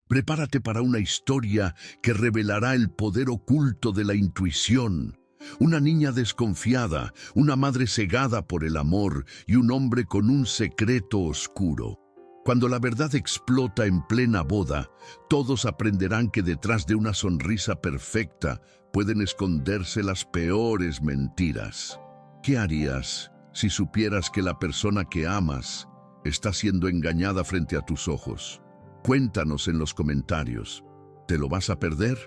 Prepárate para una historia que revelará el poder oculto de la intuición. Una niña desconfiada, una madre cegada por el amor y un hombre con un secreto oscuro. Cuando la verdad explota en plena boda, todos aprenderán que detrás de una sonrisa perfecta pueden esconderse las peores mentiras. ¿Qué harías si supieras que la persona que amas está siendo engañada frente a tus ojos? Cuéntanos en los comentarios. ¿Te lo vas a perder?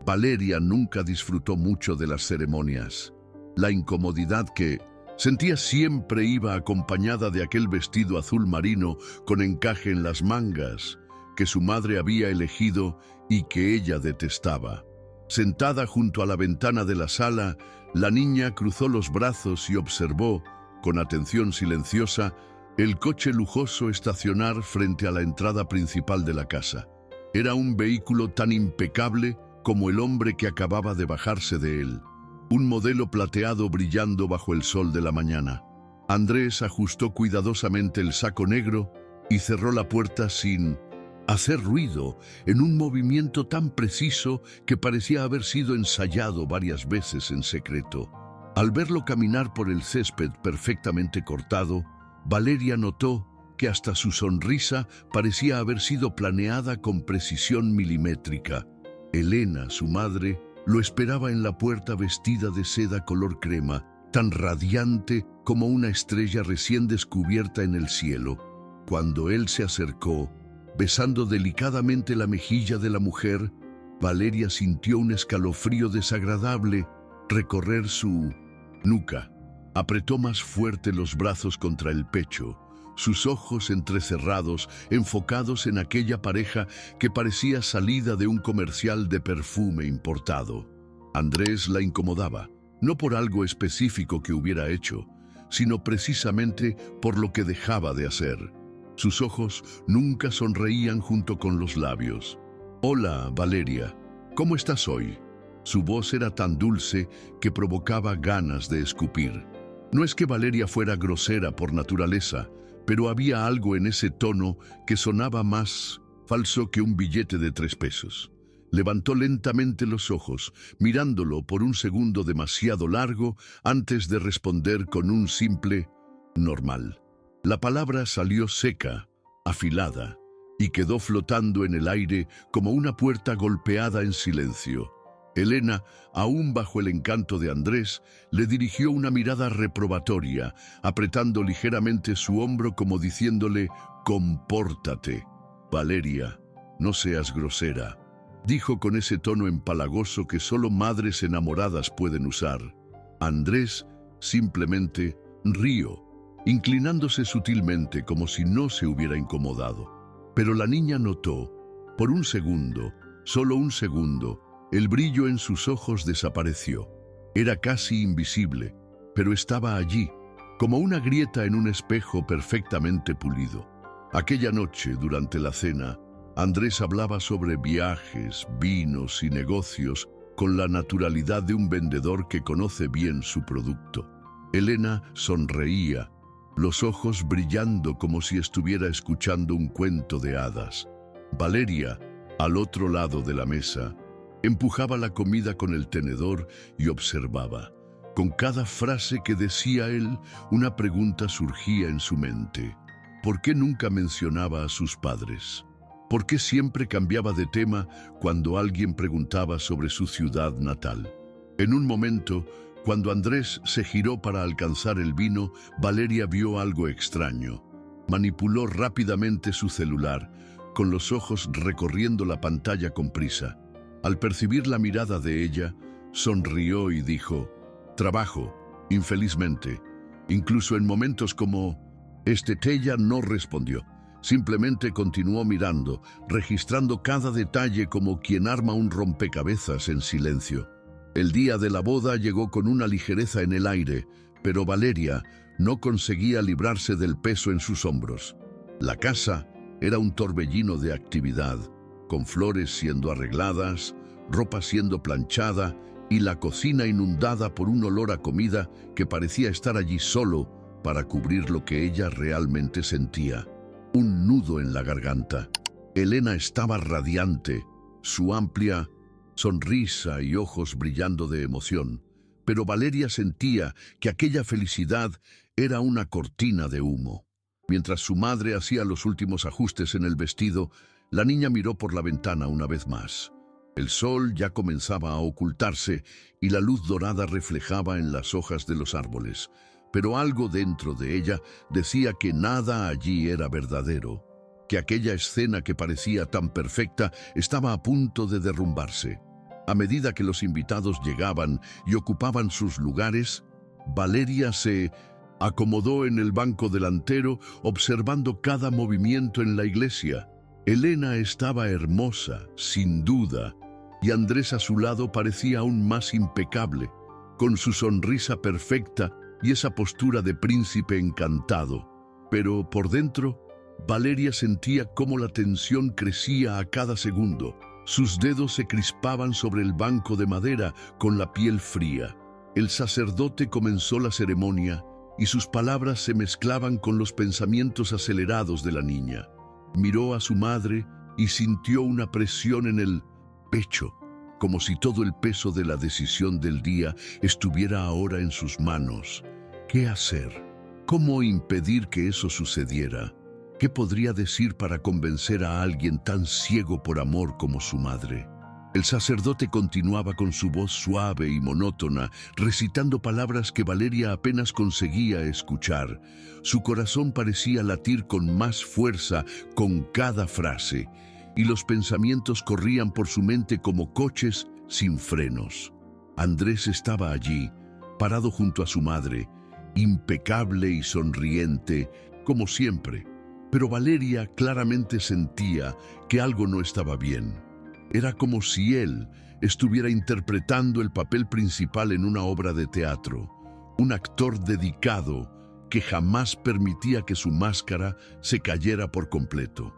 Valeria nunca disfrutó mucho de las ceremonias. La incomodidad que sentía siempre iba acompañada de aquel vestido azul marino con encaje en las mangas, que su madre había elegido y que ella detestaba. Sentada junto a la ventana de la sala, la niña cruzó los brazos y observó, con atención silenciosa, el coche lujoso estacionar frente a la entrada principal de la casa. Era un vehículo tan impecable como el hombre que acababa de bajarse de él. Un modelo plateado brillando bajo el sol de la mañana. Andrés ajustó cuidadosamente el saco negro y cerró la puerta sin hacer ruido, en un movimiento tan preciso que parecía haber sido ensayado varias veces en secreto. Al verlo caminar por el césped perfectamente cortado, Valeria notó que hasta su sonrisa parecía haber sido planeada con precisión milimétrica. Elena, su madre, lo esperaba en la puerta vestida de seda color crema, tan radiante como una estrella recién descubierta en el cielo. Cuando él se acercó, besando delicadamente la mejilla de la mujer, Valeria sintió un escalofrío desagradable recorrer su nuca. Apretó más fuerte los brazos contra el pecho, sus ojos entrecerrados, enfocados en aquella pareja que parecía salida de un comercial de perfume importado. Andrés la incomodaba, no por algo específico que hubiera hecho, sino precisamente por lo que dejaba de hacer. Sus ojos nunca sonreían junto con los labios. «Hola, Valeria, ¿cómo estás hoy?» Su voz era tan dulce que provocaba ganas de escupir. No es que Valeria fuera grosera por naturaleza, pero había algo en ese tono que sonaba más falso que un billete de 3 pesos. Levantó lentamente los ojos, mirándolo por un segundo demasiado largo antes de responder con un simple «normal». La palabra salió seca, afilada, y quedó flotando en el aire como una puerta golpeada en silencio. Elena, aún bajo el encanto de Andrés, le dirigió una mirada reprobatoria, apretando ligeramente su hombro como diciéndole «compórtate». «Valeria, no seas grosera», dijo con ese tono empalagoso que solo madres enamoradas pueden usar. Andrés simplemente rió, inclinándose sutilmente como si no se hubiera incomodado. Pero la niña notó, por un segundo, solo un segundo, el brillo en sus ojos desapareció. Era casi invisible, pero estaba allí, como una grieta en un espejo perfectamente pulido. Aquella noche, durante la cena, Andrés hablaba sobre viajes, vinos y negocios con la naturalidad de un vendedor que conoce bien su producto. Elena sonreía, los ojos brillando como si estuviera escuchando un cuento de hadas. Valeria, al otro lado de la mesa, empujaba la comida con el tenedor y observaba. Con cada frase que decía él, una pregunta surgía en su mente. ¿Por qué nunca mencionaba a sus padres? ¿Por qué siempre cambiaba de tema cuando alguien preguntaba sobre su ciudad natal? En un momento, cuando Andrés se giró para alcanzar el vino, Valeria vio algo extraño. Manipuló rápidamente su celular, con los ojos recorriendo la pantalla con prisa. Al percibir la mirada de ella, sonrió y dijo: «Trabajo, infelizmente». Incluso en momentos como este, ella no respondió. Simplemente continuó mirando, registrando cada detalle como quien arma un rompecabezas en silencio. El día de la boda llegó con una ligereza en el aire, pero Valeria no conseguía librarse del peso en sus hombros. La casa era un torbellino de actividad, con flores siendo arregladas, ropa siendo planchada y la cocina inundada por un olor a comida que parecía estar allí solo para cubrir lo que ella realmente sentía, un nudo en la garganta. Elena estaba radiante, su amplia sonrisa y ojos brillando de emoción, pero Valeria sentía que aquella felicidad era una cortina de humo. Mientras su madre hacía los últimos ajustes en el vestido, la niña miró por la ventana una vez más. El sol ya comenzaba a ocultarse y la luz dorada reflejaba en las hojas de los árboles, pero algo dentro de ella decía que nada allí era verdadero, que aquella escena que parecía tan perfecta estaba a punto de derrumbarse. A medida que los invitados llegaban y ocupaban sus lugares, Valeria se acomodó en el banco delantero observando cada movimiento en la iglesia. Elena estaba hermosa, sin duda, y Andrés a su lado parecía aún más impecable, con su sonrisa perfecta y esa postura de príncipe encantado. Pero por dentro, Valeria sentía cómo la tensión crecía a cada segundo. Sus dedos se crispaban sobre el banco de madera con la piel fría. El sacerdote comenzó la ceremonia y sus palabras se mezclaban con los pensamientos acelerados de la niña. Miró a su madre y sintió una presión en el pecho, como si todo el peso de la decisión del día estuviera ahora en sus manos. ¿Qué hacer? ¿Cómo impedir que eso sucediera? ¿Qué podría decir para convencer a alguien tan ciego por amor como su madre? El sacerdote continuaba con su voz suave y monótona, recitando palabras que Valeria apenas conseguía escuchar. Su corazón parecía latir con más fuerza con cada frase, y los pensamientos corrían por su mente como coches sin frenos. Andrés estaba allí, parado junto a su madre, impecable y sonriente, como siempre. Pero Valeria claramente sentía que algo no estaba bien. Era como si él estuviera interpretando el papel principal en una obra de teatro, un actor dedicado que jamás permitía que su máscara se cayera por completo.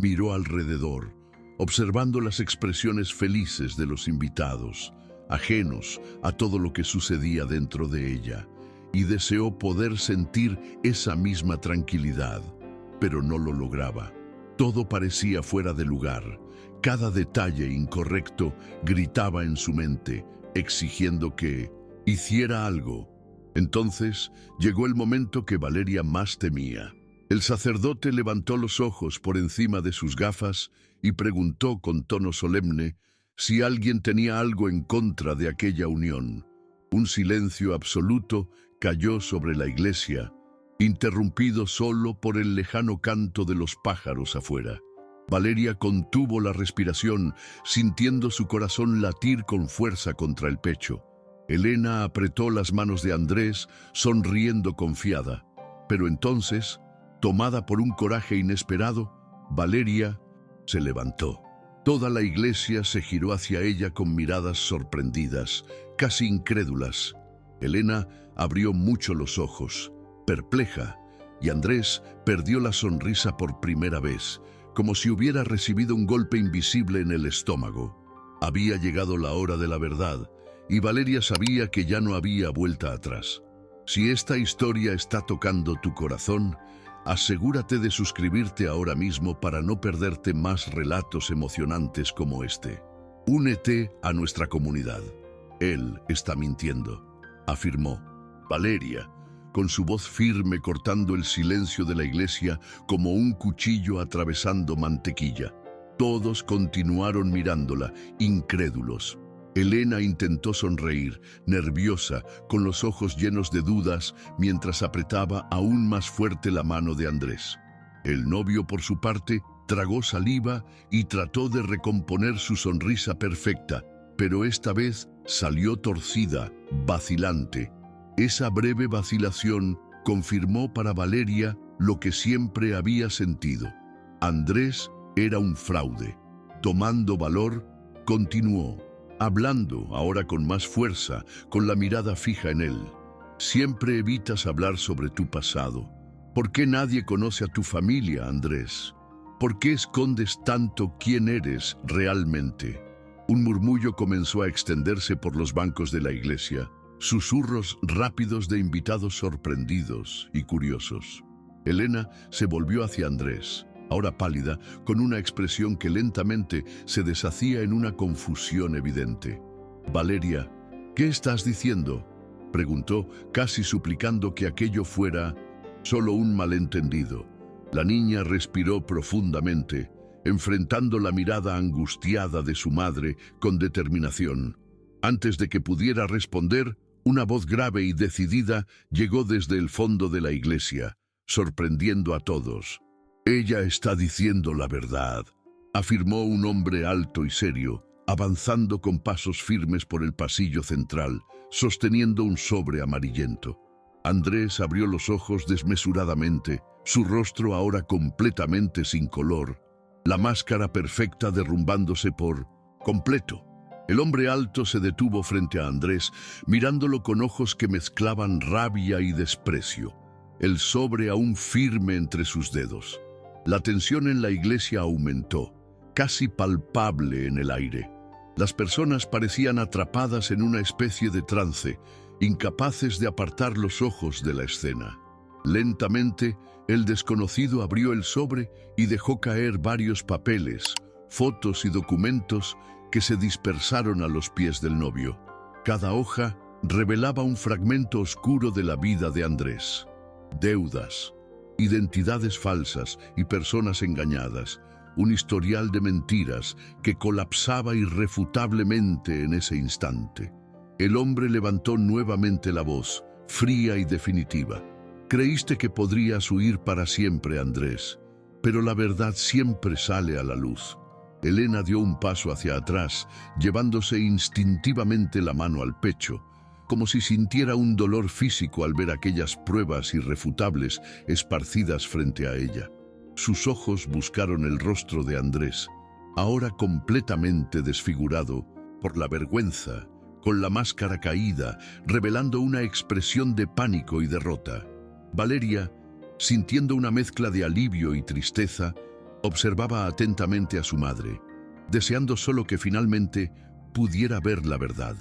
Miró alrededor, observando las expresiones felices de los invitados, ajenos a todo lo que sucedía dentro de ella, y deseó poder sentir esa misma tranquilidad, pero no lo lograba. Todo parecía fuera de lugar. Cada detalle incorrecto gritaba en su mente, exigiendo que hiciera algo. Entonces llegó el momento que Valeria más temía. El sacerdote levantó los ojos por encima de sus gafas y preguntó con tono solemne si alguien tenía algo en contra de aquella unión. Un silencio absoluto cayó sobre la iglesia, interrumpido solo por el lejano canto de los pájaros afuera. Valeria contuvo la respiración, sintiendo su corazón latir con fuerza contra el pecho. Elena apretó las manos de Andrés, sonriendo confiada. Pero entonces, tomada por un coraje inesperado, Valeria se levantó. Toda la iglesia se giró hacia ella con miradas sorprendidas, casi incrédulas. Elena abrió mucho los ojos, perpleja, y Andrés perdió la sonrisa por primera vez, como si hubiera recibido un golpe invisible en el estómago. Había llegado la hora de la verdad, y Valeria sabía que ya no había vuelta atrás. Si esta historia está tocando tu corazón, asegúrate de suscribirte ahora mismo para no perderte más relatos emocionantes como este. Únete a nuestra comunidad. Él está mintiendo, afirmó Valeria, con su voz firme cortando el silencio de la iglesia como un cuchillo atravesando mantequilla. Todos continuaron mirándola, incrédulos. Elena intentó sonreír, nerviosa, con los ojos llenos de dudas, mientras apretaba aún más fuerte la mano de Andrés. El novio, por su parte, tragó saliva y trató de recomponer su sonrisa perfecta, pero esta vez salió torcida, vacilante. Esa breve vacilación confirmó para Valeria lo que siempre había sentido. Andrés era un fraude. Tomando valor, continuó, hablando ahora con más fuerza, con la mirada fija en él. Siempre evitas hablar sobre tu pasado. ¿Por qué nadie conoce a tu familia, Andrés? ¿Por qué escondes tanto quién eres realmente? Un murmullo comenzó a extenderse por los bancos de la iglesia. Susurros rápidos de invitados sorprendidos y curiosos. Elena se volvió hacia Andrés. ahora pálida, con una expresión que lentamente se deshacía en una confusión evidente. «Valeria, ¿qué estás diciendo?», preguntó, casi suplicando que aquello fuera solo un malentendido. La niña respiró profundamente, enfrentando la mirada angustiada de su madre con determinación. Antes de que pudiera responder, una voz grave y decidida llegó desde el fondo de la iglesia, sorprendiendo a todos. «Ella está diciendo la verdad», afirmó un hombre alto y serio, avanzando con pasos firmes por el pasillo central, sosteniendo un sobre amarillento. Andrés abrió los ojos desmesuradamente, su rostro ahora completamente sin color, la máscara perfecta derrumbándose por completo. El hombre alto se detuvo frente a Andrés, mirándolo con ojos que mezclaban rabia y desprecio, el sobre aún firme entre sus dedos. La tensión en la iglesia aumentó, casi palpable en el aire. Las personas parecían atrapadas en una especie de trance, incapaces de apartar los ojos de la escena. Lentamente, el desconocido abrió el sobre y dejó caer varios papeles, fotos y documentos que se dispersaron a los pies del novio. Cada hoja revelaba un fragmento oscuro de la vida de Andrés. Deudas, identidades falsas y personas engañadas, un historial de mentiras que colapsaba irrefutablemente en ese instante. El hombre levantó nuevamente la voz, fría y definitiva. «Creíste que podrías huir para siempre, Andrés, pero la verdad siempre sale a la luz». Elena dio un paso hacia atrás, llevándose instintivamente la mano al pecho, como si sintiera un dolor físico al ver aquellas pruebas irrefutables esparcidas frente a ella. Sus ojos buscaron el rostro de Andrés, ahora completamente desfigurado por la vergüenza, con la máscara caída, revelando una expresión de pánico y derrota. Valeria, sintiendo una mezcla de alivio y tristeza, observaba atentamente a su madre, deseando solo que finalmente pudiera ver la verdad.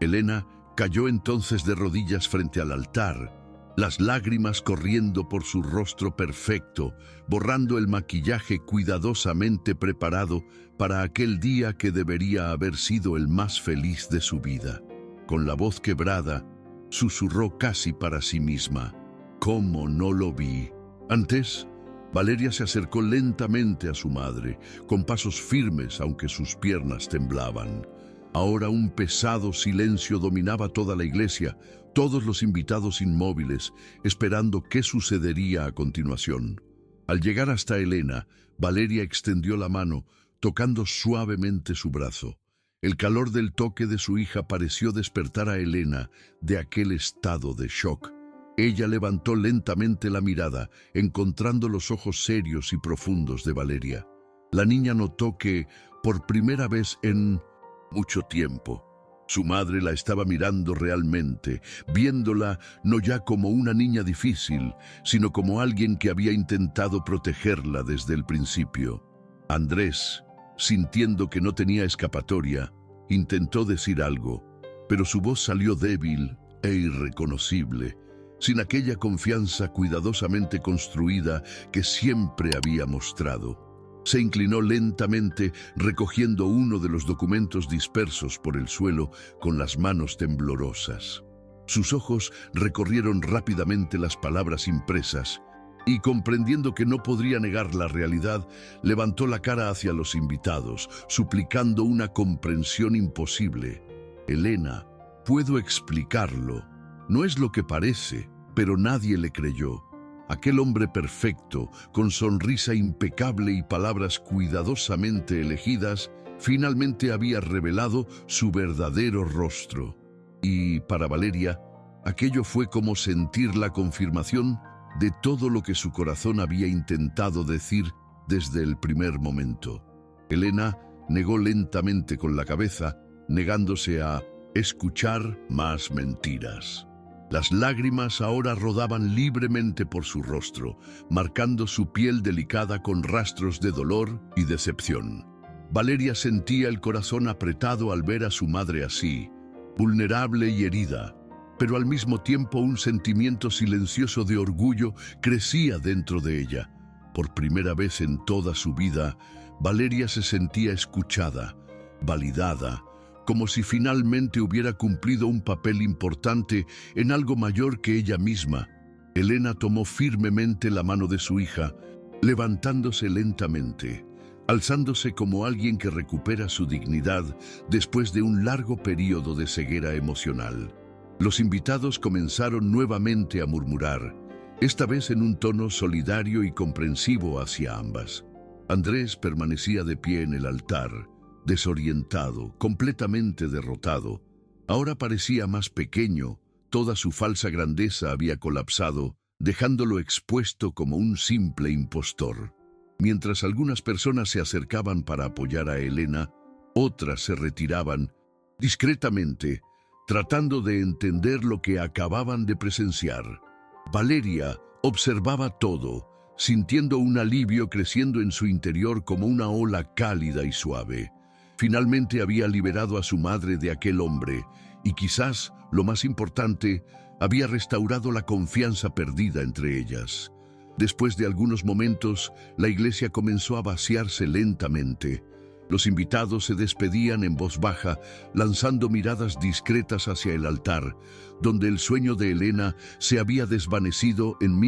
Elena cayó entonces de rodillas frente al altar, las lágrimas corriendo por su rostro perfecto, borrando el maquillaje cuidadosamente preparado para aquel día que debería haber sido el más feliz de su vida. Con la voz quebrada, susurró casi para sí misma: «¿Cómo no lo vi?». Antes, Valeria se acercó lentamente a su madre, con pasos firmes aunque sus piernas temblaban. Ahora un pesado silencio dominaba toda la iglesia, todos los invitados inmóviles, esperando qué sucedería a continuación. Al llegar hasta Elena, Valeria extendió la mano, tocando suavemente su brazo. El calor del toque de su hija pareció despertar a Elena de aquel estado de shock. Ella levantó lentamente la mirada, encontrando los ojos serios y profundos de Valeria. La niña notó que, por primera vez en mucho tiempo, su madre la estaba mirando realmente, viéndola no ya como una niña difícil, sino como alguien que había intentado protegerla desde el principio. Andrés, sintiendo que no tenía escapatoria, intentó decir algo, pero su voz salió débil e irreconocible, sin aquella confianza cuidadosamente construida que siempre había mostrado. Se inclinó lentamente, recogiendo uno de los documentos dispersos por el suelo con las manos temblorosas. Sus ojos recorrieron rápidamente las palabras impresas y, comprendiendo que no podría negar la realidad, levantó la cara hacia los invitados, suplicando una comprensión imposible. «Elena, puedo explicarlo. No es lo que parece», pero nadie le creyó. Aquel hombre perfecto, con sonrisa impecable y palabras cuidadosamente elegidas, finalmente había revelado su verdadero rostro. Y para Valeria, aquello fue como sentir la confirmación de todo lo que su corazón había intentado decir desde el primer momento. Elena negó lentamente con la cabeza, negándose a escuchar más mentiras. Las lágrimas ahora rodaban libremente por su rostro, marcando su piel delicada con rastros de dolor y decepción. Valeria sentía el corazón apretado al ver a su madre así, vulnerable y herida, pero al mismo tiempo un sentimiento silencioso de orgullo crecía dentro de ella. Por primera vez en toda su vida, Valeria se sentía escuchada, validada, como si finalmente hubiera cumplido un papel importante en algo mayor que ella misma. Elena tomó firmemente la mano de su hija, levantándose lentamente, alzándose como alguien que recupera su dignidad después de un largo periodo de ceguera emocional. Los invitados comenzaron nuevamente a murmurar, esta vez en un tono solidario y comprensivo hacia ambas. Andrés permanecía de pie en el altar, desorientado, completamente derrotado. Ahora parecía más pequeño, toda su falsa grandeza había colapsado, dejándolo expuesto como un simple impostor. Mientras algunas personas se acercaban para apoyar a Elena, otras se retiraban discretamente, tratando de entender lo que acababan de presenciar. Valeria observaba todo, sintiendo un alivio creciendo en su interior como una ola cálida y suave. Finalmente había liberado a su madre de aquel hombre y quizás, lo más importante, había restaurado la confianza perdida entre ellas. Después de algunos momentos, la iglesia comenzó a vaciarse lentamente. Los invitados se despedían en voz baja, lanzando miradas discretas hacia el altar, donde el sueño de Elena se había desvanecido en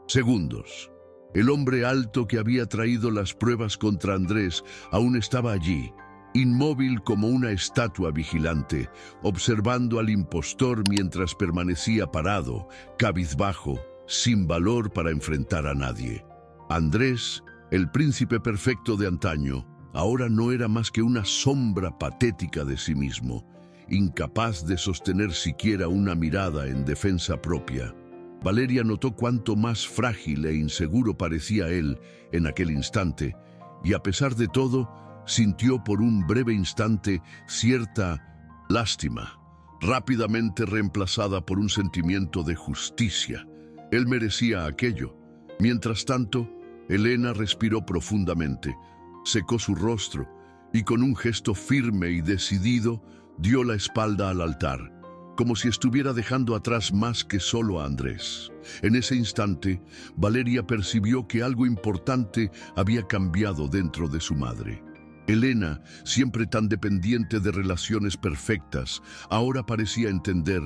segundos. El hombre alto que había traído las pruebas contra Andrés aún estaba allí, inmóvil como una estatua vigilante, observando al impostor mientras permanecía parado, cabizbajo, sin valor para enfrentar a nadie. Andrés, el príncipe perfecto de antaño, ahora no era más que una sombra patética de sí mismo, incapaz de sostener siquiera una mirada en defensa propia. Valeria notó cuánto más frágil e inseguro parecía él en aquel instante, y a pesar de todo, sintió por un breve instante cierta lástima, rápidamente reemplazada por un sentimiento de justicia. Él merecía aquello. Mientras tanto, Elena respiró profundamente, secó su rostro y con un gesto firme y decidido dio la espalda al altar, como si estuviera dejando atrás más que solo a Andrés. En ese instante, Valeria percibió que algo importante había cambiado dentro de su madre. Elena, siempre tan dependiente de relaciones perfectas, ahora parecía entender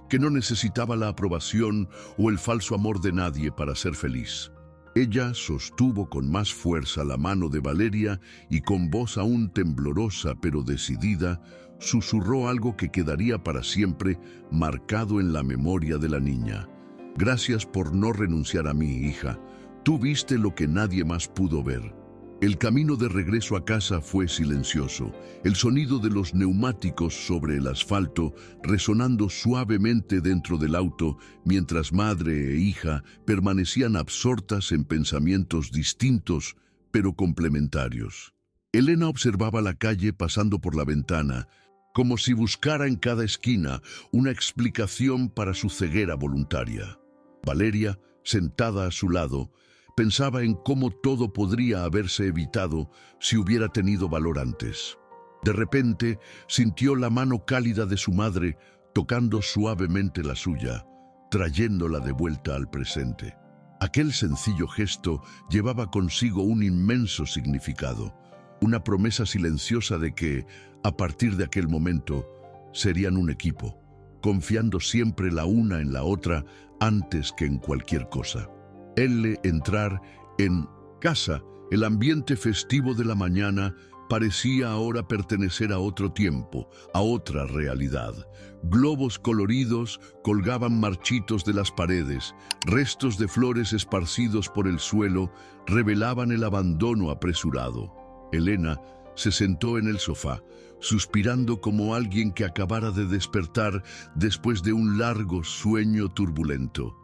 que no necesitaba la aprobación o el falso amor de nadie para ser feliz. Ella sostuvo con más fuerza la mano de Valeria y con voz aún temblorosa pero decidida, susurró algo que quedaría para siempre marcado en la memoria de la niña. Gracias por no renunciar a mí, hija. Tú viste lo que nadie más pudo ver. El camino de regreso a casa fue silencioso, el sonido de los neumáticos sobre el asfalto resonando suavemente dentro del auto, mientras madre e hija permanecían absortas en pensamientos distintos, pero complementarios. Elena observaba la calle pasando por la ventana, como si buscara en cada esquina una explicación para su ceguera voluntaria. Valeria, sentada a su lado, pensaba en cómo todo podría haberse evitado si hubiera tenido valor antes. De repente, sintió la mano cálida de su madre tocando suavemente la suya, trayéndola de vuelta al presente. Aquel sencillo gesto llevaba consigo un inmenso significado, una promesa silenciosa de que, a partir de aquel momento, serían un equipo, confiando siempre la una en la otra antes que en cualquier cosa. Entrar en casa, el ambiente festivo de la mañana parecía ahora pertenecer a otro tiempo, a otra realidad. Globos coloridos colgaban marchitos de las paredes, restos de flores esparcidos por el suelo revelaban el abandono apresurado. Elena se sentó en el sofá, suspirando como alguien que acabara de despertar después de un largo sueño turbulento.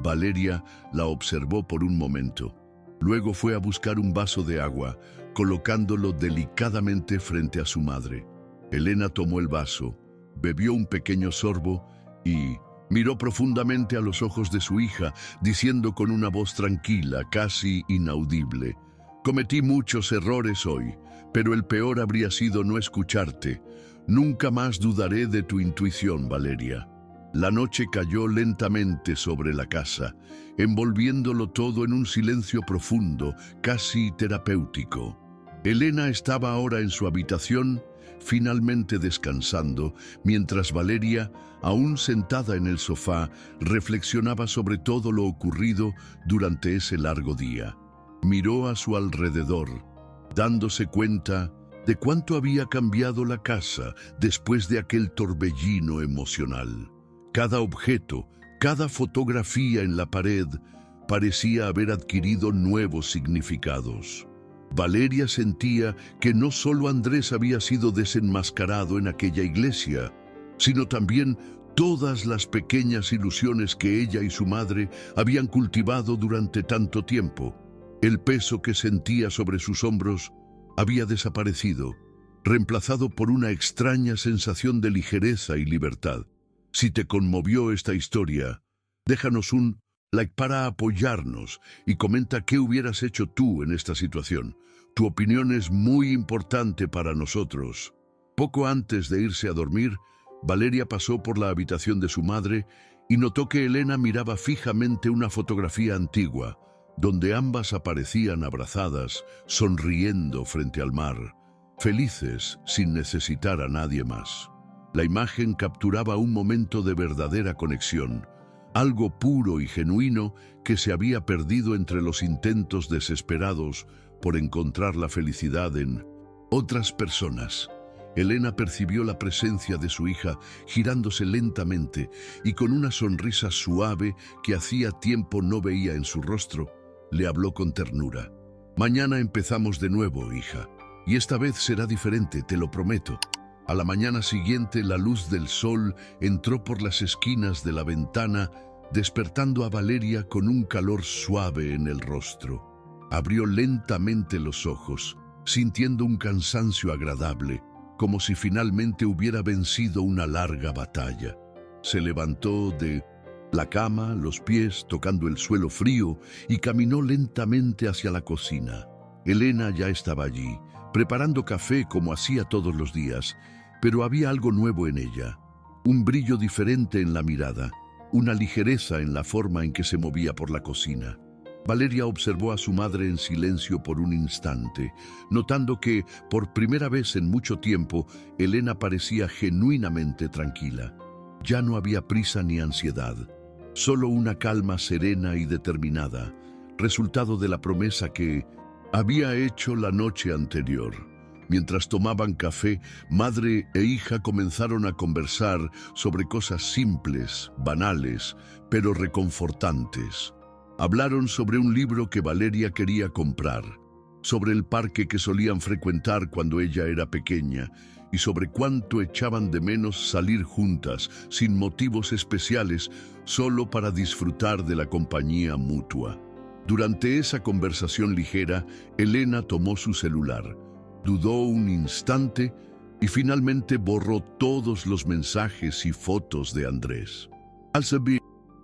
Valeria la observó por un momento. Luego fue a buscar un vaso de agua, colocándolo delicadamente frente a su madre. Elena tomó el vaso, bebió un pequeño sorbo y miró profundamente a los ojos de su hija, diciendo con una voz tranquila, casi inaudible: «Cometí muchos errores hoy, pero el peor habría sido no escucharte. Nunca más dudaré de tu intuición, Valeria». La noche cayó lentamente sobre la casa, envolviéndolo todo en un silencio profundo, casi terapéutico. Elena estaba ahora en su habitación, finalmente descansando, mientras Valeria, aún sentada en el sofá, reflexionaba sobre todo lo ocurrido durante ese largo día. Miró a su alrededor, dándose cuenta de cuánto había cambiado la casa después de aquel torbellino emocional. Cada objeto, cada fotografía en la pared parecía haber adquirido nuevos significados. Valeria sentía que no solo Andrés había sido desenmascarado en aquella iglesia, sino también todas las pequeñas ilusiones que ella y su madre habían cultivado durante tanto tiempo. El peso que sentía sobre sus hombros había desaparecido, reemplazado por una extraña sensación de ligereza y libertad. Si te conmovió esta historia, déjanos un like para apoyarnos y comenta qué hubieras hecho tú en esta situación. Tu opinión es muy importante para nosotros. Poco antes de irse a dormir, Valeria pasó por la habitación de su madre y notó que Elena miraba fijamente una fotografía antigua, donde ambas aparecían abrazadas, sonriendo frente al mar, felices sin necesitar a nadie más. La imagen capturaba un momento de verdadera conexión, algo puro y genuino que se había perdido entre los intentos desesperados por encontrar la felicidad en otras personas. Elena percibió la presencia de su hija girándose lentamente y con una sonrisa suave que hacía tiempo no veía en su rostro, le habló con ternura. Mañana empezamos de nuevo, hija, y esta vez será diferente, te lo prometo. A la mañana siguiente, la luz del sol entró por las esquinas de la ventana, despertando a Valeria con un calor suave en el rostro. Abrió lentamente los ojos, sintiendo un cansancio agradable, como si finalmente hubiera vencido una larga batalla. Se levantó de la cama, los pies tocando el suelo frío, y caminó lentamente hacia la cocina. Elena ya estaba allí, preparando café como hacía todos los días, pero había algo nuevo en ella, un brillo diferente en la mirada, una ligereza en la forma en que se movía por la cocina. Valeria observó a su madre en silencio por un instante, notando que, por primera vez en mucho tiempo, Elena parecía genuinamente tranquila. Ya no había prisa ni ansiedad, solo una calma serena y determinada, resultado de la promesa que había hecho la noche anterior. Mientras tomaban café, madre e hija comenzaron a conversar sobre cosas simples, banales, pero reconfortantes. Hablaron sobre un libro que Valeria quería comprar, sobre el parque que solían frecuentar cuando ella era pequeña y sobre cuánto echaban de menos salir juntas, sin motivos especiales, solo para disfrutar de la compañía mutua. Durante esa conversación ligera, Elena tomó su celular, dudó un instante y finalmente borró todos los mensajes y fotos de Andrés. Al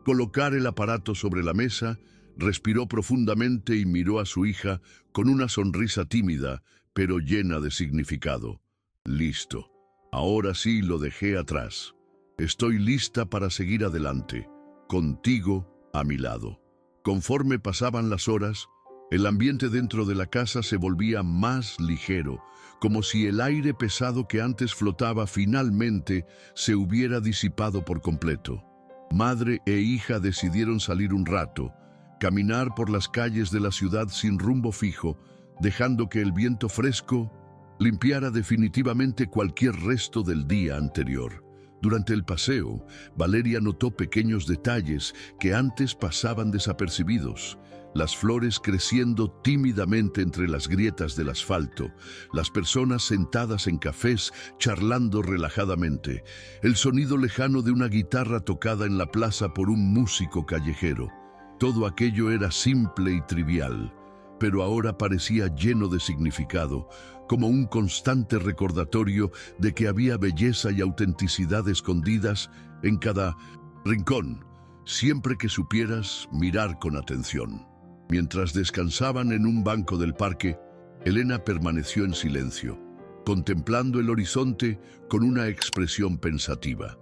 colocar el aparato sobre la mesa, respiró profundamente y miró a su hija con una sonrisa tímida, pero llena de significado. Listo. Ahora sí lo dejé atrás. Estoy lista para seguir adelante, contigo a mi lado. Conforme pasaban las horas, el ambiente dentro de la casa se volvía más ligero, como si el aire pesado que antes flotaba finalmente se hubiera disipado por completo. Madre e hija decidieron salir un rato, caminar por las calles de la ciudad sin rumbo fijo, dejando que el viento fresco limpiara definitivamente cualquier resto del día anterior. Durante el paseo, Valeria notó pequeños detalles que antes pasaban desapercibidos. Las flores creciendo tímidamente entre las grietas del asfalto, las personas sentadas en cafés charlando relajadamente, el sonido lejano de una guitarra tocada en la plaza por un músico callejero. Todo aquello era simple y trivial, pero ahora parecía lleno de significado, como un constante recordatorio de que había belleza y autenticidad escondidas en cada rincón, siempre que supieras mirar con atención. Mientras descansaban en un banco del parque, Elena permaneció en silencio, contemplando el horizonte con una expresión pensativa.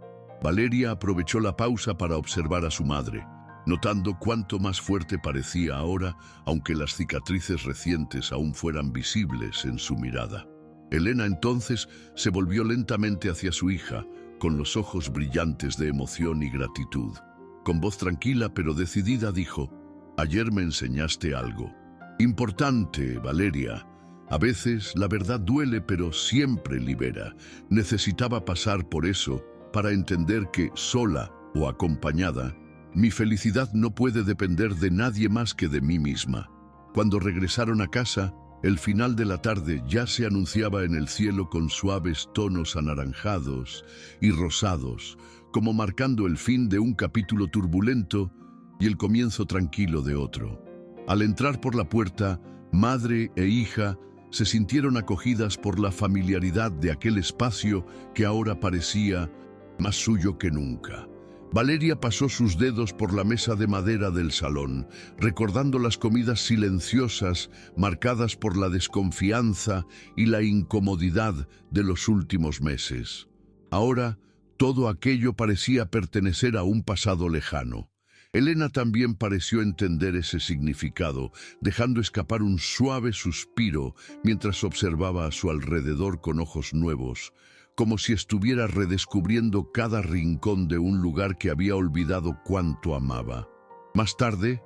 Valeria aprovechó la pausa para observar a su madre, notando cuánto más fuerte parecía ahora, aunque las cicatrices recientes aún fueran visibles en su mirada. Elena entonces se volvió lentamente hacia su hija, con los ojos brillantes de emoción y gratitud. Con voz tranquila pero decidida dijo: «Ayer me enseñaste algo importante, Valeria. A veces la verdad duele, pero siempre libera. Necesitaba pasar por eso para entender que, sola o acompañada, mi felicidad no puede depender de nadie más que de mí misma». Cuando regresaron a casa, el final de la tarde ya se anunciaba en el cielo con suaves tonos anaranjados y rosados, como marcando el fin de un capítulo turbulento y el comienzo tranquilo de otro. Al entrar por la puerta, madre e hija se sintieron acogidas por la familiaridad de aquel espacio que ahora parecía más suyo que nunca. Valeria pasó sus dedos por la mesa de madera del salón, recordando las comidas silenciosas marcadas por la desconfianza y la incomodidad de los últimos meses. Ahora, todo aquello parecía pertenecer a un pasado lejano. Elena también pareció entender ese significado, dejando escapar un suave suspiro mientras observaba a su alrededor con ojos nuevos, como si estuviera redescubriendo cada rincón de un lugar que había olvidado cuánto amaba. Más tarde,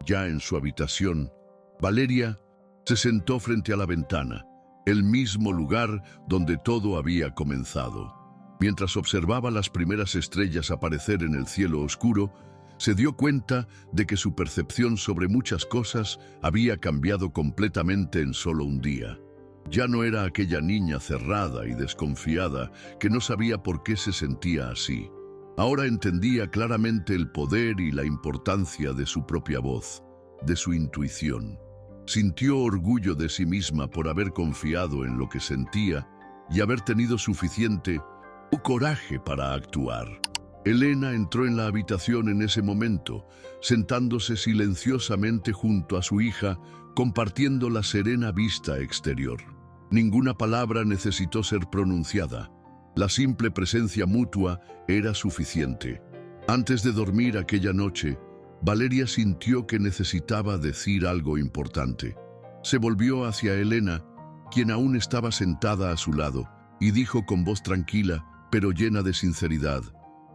ya en su habitación, Valeria se sentó frente a la ventana, el mismo lugar donde todo había comenzado. Mientras observaba las primeras estrellas aparecer en el cielo oscuro, se dio cuenta de que su percepción sobre muchas cosas había cambiado completamente en solo un día. Ya no era aquella niña cerrada y desconfiada que no sabía por qué se sentía así. Ahora entendía claramente el poder y la importancia de su propia voz, de su intuición. Sintió orgullo de sí misma por haber confiado en lo que sentía y haber tenido suficiente coraje para actuar. Elena entró en la habitación en ese momento, sentándose silenciosamente junto a su hija, compartiendo la serena vista exterior. Ninguna palabra necesitó ser pronunciada. La simple presencia mutua era suficiente. Antes de dormir aquella noche, Valeria sintió que necesitaba decir algo importante. Se volvió hacia Elena, quien aún estaba sentada a su lado, y dijo con voz tranquila, pero llena de sinceridad: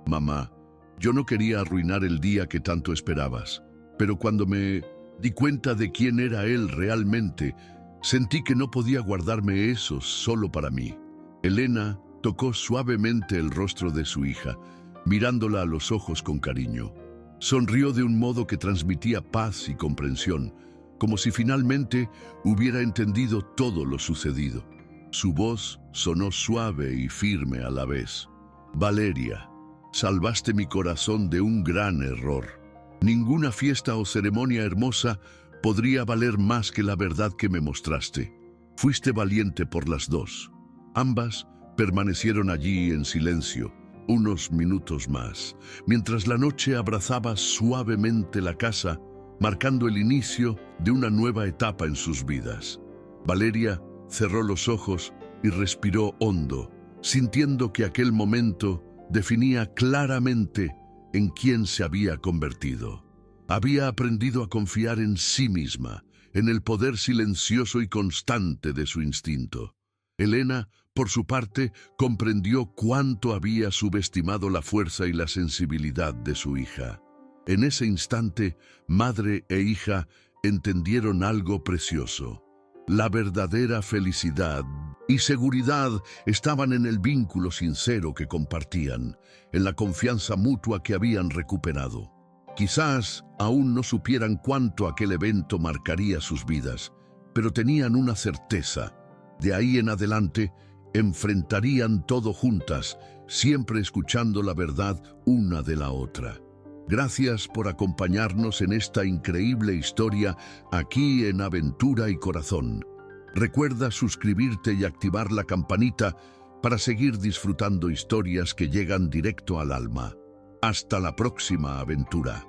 «Mamá, yo no quería arruinar el día que tanto esperabas, pero cuando me di cuenta de quién era él realmente, sentí que no podía guardarme eso solo para mí». Elena tocó suavemente el rostro de su hija, mirándola a los ojos con cariño. Sonrió de un modo que transmitía paz y comprensión, como si finalmente hubiera entendido todo lo sucedido. Su voz sonó suave y firme a la vez. «Valeria, salvaste mi corazón de un gran error. Ninguna fiesta o ceremonia hermosa podría valer más que la verdad que me mostraste. Fuiste valiente por las dos». Ambas permanecieron allí en silencio, unos minutos más, mientras la noche abrazaba suavemente la casa, marcando el inicio de una nueva etapa en sus vidas. Valeria cerró los ojos y respiró hondo, sintiendo que aquel momento definía claramente en quién se había convertido. Había aprendido a confiar en sí misma, en el poder silencioso y constante de su instinto. Elena, por su parte, comprendió cuánto había subestimado la fuerza y la sensibilidad de su hija. En ese instante, madre e hija entendieron algo precioso. La verdadera felicidad y seguridad estaban en el vínculo sincero que compartían, en la confianza mutua que habían recuperado. Quizás aún no supieran cuánto aquel evento marcaría sus vidas, pero tenían una certeza: de ahí en adelante enfrentarían todo juntas, siempre escuchando la verdad una de la otra. Gracias por acompañarnos en esta increíble historia aquí en Aventura y Corazón. Recuerda suscribirte y activar la campanita para seguir disfrutando historias que llegan directo al alma. Hasta la próxima aventura.